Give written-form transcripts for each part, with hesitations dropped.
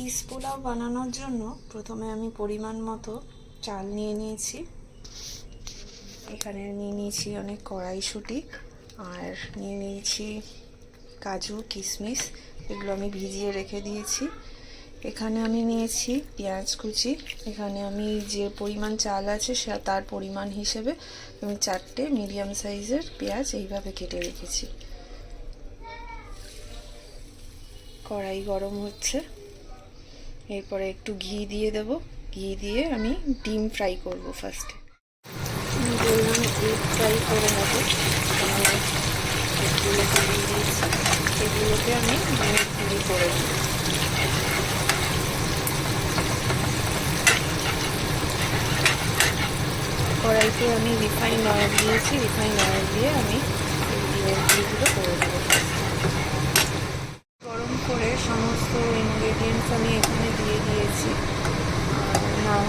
Piece pulao বানানোর জন্য প্রথমে আমি পরিমাণ মতো চাল নিয়ে নিয়েছি। এখানে নিয়ে নিয়েছি অনেক কড়াইশুঁটি, আর নিয়ে নিয়েছি কাজু কিশমিশ, এগুলো আমি ভিজিয়ে রেখে দিয়েছি। এখানে আমি নিয়েছি পেঁয়াজ কুচি। এখানে আমি যে পরিমাণ চাল আছে তার পরিমাণ হিসেবে আমি 4টে মিডিয়াম সাইজের পেঁয়াজ এইভাবে কেটে রেখেছি। কড়াই গরম হচ্ছে, এরপরে একটু ঘি দিয়ে দেব। ঘি দিয়ে আমি ডিম ফ্রাই করব। ফার্স্টে আমি বললাম এগ ফ্রাই করে নেব। এগুলোকে দিয়ে দিয়েছি, এগুলোকে আমি গুঁড়ি করে দেব। কড়াইতে আমি রিফাইন অয়েল দিয়েছি। রিফাইন অয়েল দিয়ে আমি ডিমের গুঁড়িগুলো করে দেবো। গরম করে সমস্ত ইনগ্রেডিয়েন্টস আমি এখানে দিয়ে দিয়েছি,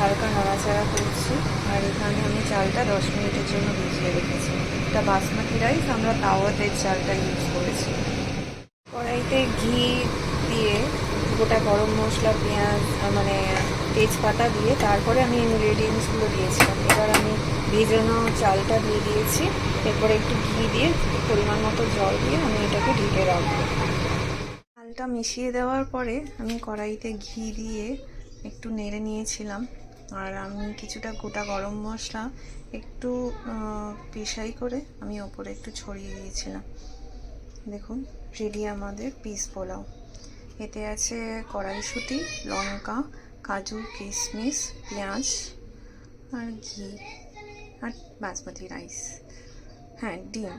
হালকা নাড়াচাড়া করছি। আর এখানে আমি চালটা 10 মিনিটের জন্য ভিজিয়ে রেখেছি। এটা বাসমতি রাইস, আমরা তাওয়াতে চালটা ইউজ করেছি। কড়াইতে ঘি দিয়ে গোটা গরম মশলা, পেঁয়াজ তেজপাতা দিয়ে তারপরে আমি ইনগ্রেডিয়েন্টসগুলো দিয়েছিলাম। এবার আমি ভেজানো চালটা দিয়ে দিয়েছি। এরপরে একটু ঘি দিয়ে পরিমাণ মতো জল দিয়ে আমি এটাকে ঢেকে রাখবো। চালটা মিশিয়ে দেওয়ার পরে আমি কড়াইতে ঘি দিয়ে একটু নেড়ে নিয়েছিলাম। আর আমি কিছুটা গোটা গরম মশলা একটু পেশাই করে আমি ওপরে একটু ছড়িয়ে দিয়েছিলাম। দেখুন, রেডি আমাদের পিস পোলাও। এতে আছে কড়াইশুঁটি, লঙ্কা, কাজু কিশমিশ, পেঁয়াজ আর ঘি আর বাসমতি রাইস, হ্যাঁ ডিম।